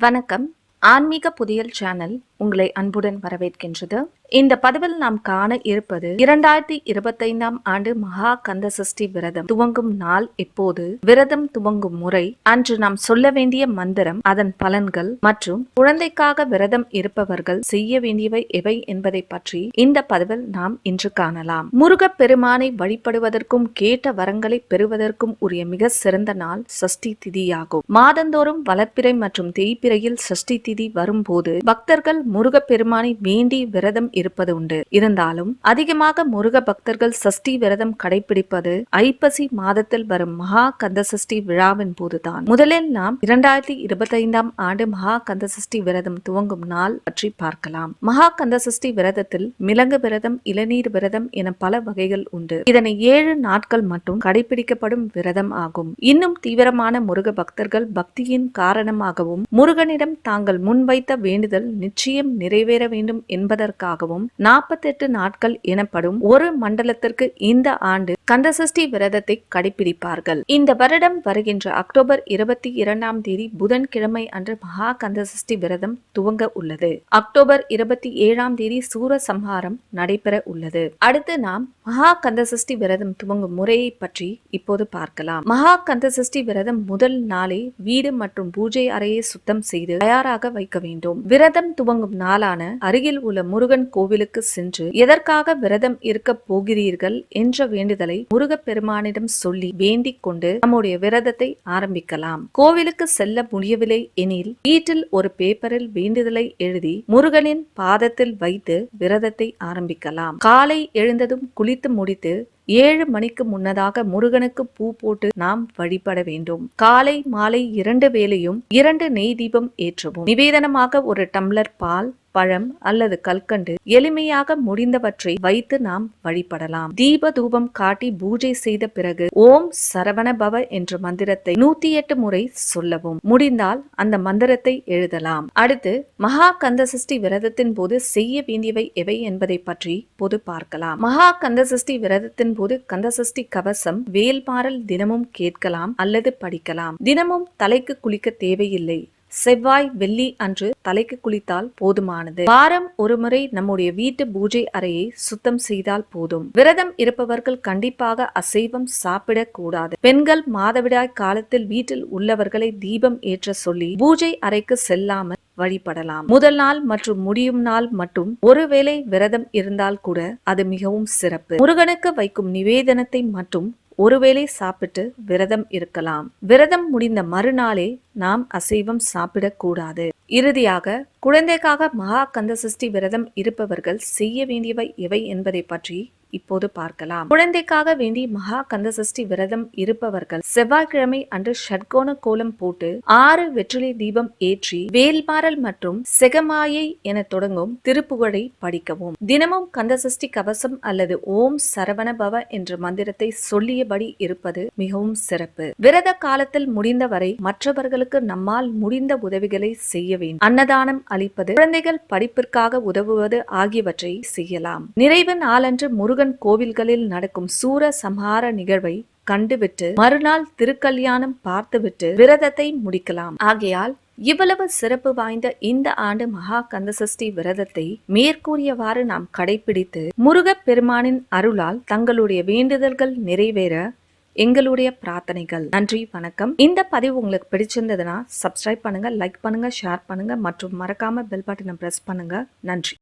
வணக்கம். ஆன்மீக புதியல் சேனல் உங்களை அன்புடன் வரவேற்கின்றது. இந்த பதிவில் நாம் காண இருப்பது 2025ஆம் ஆண்டு மகா கந்த சஷ்டி விரதம் துவங்கும் நாள் எப்போது, விரதம் துவங்கும் முறை, அன்று நாம் சொல்ல வேண்டிய மந்திரம், அதன் பலன்கள் மற்றும் குழந்தைக்காக விரதம் இருப்பவர்கள் செய்ய வேண்டியவை எவை என்பதை பற்றி இந்த பதிவில் நாம் இன்று காணலாம். முருகப் பெருமானை வழிபடுவதற்கும் கேட்ட வரங்களை பெறுவதற்கும் உரிய மிக சிறந்த நாள் சஷ்டி திதியாகும். மாதந்தோறும் வளர்ப்பிறை மற்றும் தேய்பிறையில் சஷ்டி திதி வரும்போது பக்தர்கள் முருகப் பெருமானை வேண்டி விரதம் இருப்பது உண்டு. இருந்தாலும் அதிகமாக முருக பக்தர்கள் சஷ்டி விரதம் கடைபிடிப்பது ஐப்பசி மாதத்தில் வரும் மகா கந்த சஷ்டி விழாவின் போதுதான். முதலில் நாம் 2025ஆம் ஆண்டு மகா கந்த சஷ்டி விரதம் துவங்கும் நாள் பற்றி பார்க்கலாம். மகா கந்த சஷ்டி விரதத்தில் மிளகு விரதம், இளநீர் விரதம் என பல வகைகள் உண்டு. இதனை 7 நாட்கள் மட்டும் கடைபிடிக்கப்படும் விரதம் ஆகும். இன்னும் தீவிரமான முருக பக்தர்கள் பக்தியின் காரணமாகவும் முருகனிடம் தாங்கள் முன்வைத்த வேண்டுதல் நிச்சயம் நிறைவேற வேண்டும் என்பதற்காகவும் 48 நாட்கள் எனப்படும் ஒரு மண்டலத்திற்கு இந்த ஆண்டு கந்தசஷ்டி விரதத்தை கடைபிடிப்பார்கள். இந்த வருடம் வருகின்ற அக்டோபர் 22ஆம் தேதி புதன்கிழமை அன்று மகா கந்தசஷ்டி விரதம் துவங்க உள்ளது. அக்டோபர் 27ஆம் தேதி சூரசம்ஹாரம் நடைபெற உள்ளது. அடுத்து நாம் மகா கந்தசஷ்டி விரதம் துவங்கும் முறையை பற்றி இப்போது பார்க்கலாம். மகா கந்தசஷ்டி விரதம் முதல் நாளே வீடு மற்றும் பூஜை அறையை சுத்தம் செய்து தயாராக வைக்க வேண்டும். விரதம் துவங்கும் நாளான அருகில் உள்ள முருகன் கோவிலுக்கு சென்று எதற்காக விரதம் இருக்க போகிறீர்கள் என்ற வேண்டுதலை முருகப் பெருமானிடம் சொல்லி வேண்டிக் கொண்டு நம்முடைய விரதத்தை ஆரம்பிக்கலாம். கோவிலுக்கு செல்ல முடியவில்லை எனில் வீட்டில் ஒரு பேப்பரில் வேண்டுதலை எழுதி முருகனின் பாதத்தில் வைத்து விரதத்தை ஆரம்பிக்கலாம். காலை எழுந்ததும் குளித்து முடித்து 7 மணிக்கு முன்னதாக முருகனுக்கு பூ போட்டு நாம் வழிபட வேண்டும். காலை மாலை 2 வேளையும் 2 நெய் தீபம் ஏற்றவும். நிவேதனமாக ஒரு டம்ளர் பால், பழம் அல்லது கல்கண்டு எளிமையாக முடிந்தவற்றை வைத்து நாம் வழிபடலாம். தீப தூபம் காட்டி பூஜை செய்த பிறகு ஓம் சரவண பவ என்ற மந்திரத்தை 108 முறை சொல்லவும். முடிந்தால் அந்த மந்திரத்தை எழுதலாம். அடுத்து மகா கந்த சஷ்டி விரதத்தின் போது செய்ய வேண்டியவை எவை என்பதை பற்றி பொது பார்க்கலாம். மகா கந்த சஷ்டி விரதத்தின் போது கந்தசஷ்டி கவசம், வேல்மாறல் தினமும் கேட்கலாம் அல்லது படிக்கலாம். தினமும் தலைக்கு குளிக்க தேவையில்லை. செவ்வாய் வெள்ளி அன்று தலைக்கு குளித்தால் போதுமானது. வாரம் ஒரு முறை நம்முடைய வீட்டு பூஜை அறையை சுத்தம் செய்தால் போதும். விரதம் இருப்பவர்கள் கண்டிப்பாக அசைவம் சாப்பிடக் கூடாது. பெண்கள் மாதவிடாய் காலத்தில் வீட்டில் உள்ளவர்களை தீபம் ஏற்ற சொல்லி பூஜை அறைக்கு செல்லாமல் வழிபடலாம். முதல் நாள் மற்றும் முடியும் நாள் மட்டும் ஒருவேளை விரதம் இருந்தால் கூட அது மிகவும் சிறப்பு. முருகனுக்கு வைக்கும் நிவேதனத்தை மட்டும் ஒருவேளை சாப்பிட்டு விரதம் இருக்கலாம். விரதம் முடிந்த மறுநாளே நாம் அசைவம் சாப்பிடக்கூடாது. இறுதியாக குழந்தைக்காக மகா கந்த சஷ்டி விரதம் இருப்பவர்கள் செய்ய வேண்டியவை எவை என்பதை பற்றி இப்போது பார்க்கலாம். குழந்தைக்காக வேண்டி மகா கந்த சஷ்டி விரதம் இருப்பவர்கள் செவ்வாய்க்கிழமை அன்று ஷட்கோண கோலம் போட்டு 6 வெற்றிலை தீபம் ஏற்றி வேல்மாறல் மற்றும் செகமாயை என தொடங்கும் திருப்புகழை படிக்கவும். தினமும் கந்த சஷ்டி கவசம் அல்லது ஓம் சரவண பவ என்ற மந்திரத்தை சொல்லியபடி இருப்பது மிகவும் சிறப்பு. விரத காலத்தில் முடிந்தவரை மற்றவர்களுக்கு நம்மால் முடிந்த உதவிகளை செய்ய வேண்டும். அன்னதானம் அளிப்பது, குழந்தைகள் படிப்பிற்காக உதவுவது ஆகியவற்றை செய்யலாம். நிறைவு நாளன்று முருகன் கோவில்களில் நடக்கும் சூர சம்ஹார நிகழ்வை கண்டுவிட்டு மறுநாள் திருக்கல்யாணம் பார்த்துவிட்டு விரதத்தை முடிக்கலாம். ஆகையால் இவ்வளவு சிறப்பு வாய்ந்த இந்த ஆண்டு மகா கந்தசஷ்டி விரதத்தை மேற்கூறியவாறு நாம் கடைபிடித்து முருகப் பெருமானின் அருளால் தங்களுடைய வேண்டுதல்கள் நிறைவேற எங்களுடைய பிரார்த்தனைகள். நன்றி, வணக்கம். இந்த பதிவு உங்களுக்கு பிடிச்சிருந்ததுன்னா சப்ஸ்கிரைப் பண்ணுங்க, லைக் பண்ணுங்க, ஷேர் பண்ணுங்க மற்றும் மறக்காம பெல் பட்டனை பிரஸ் பண்ணுங்க. நன்றி.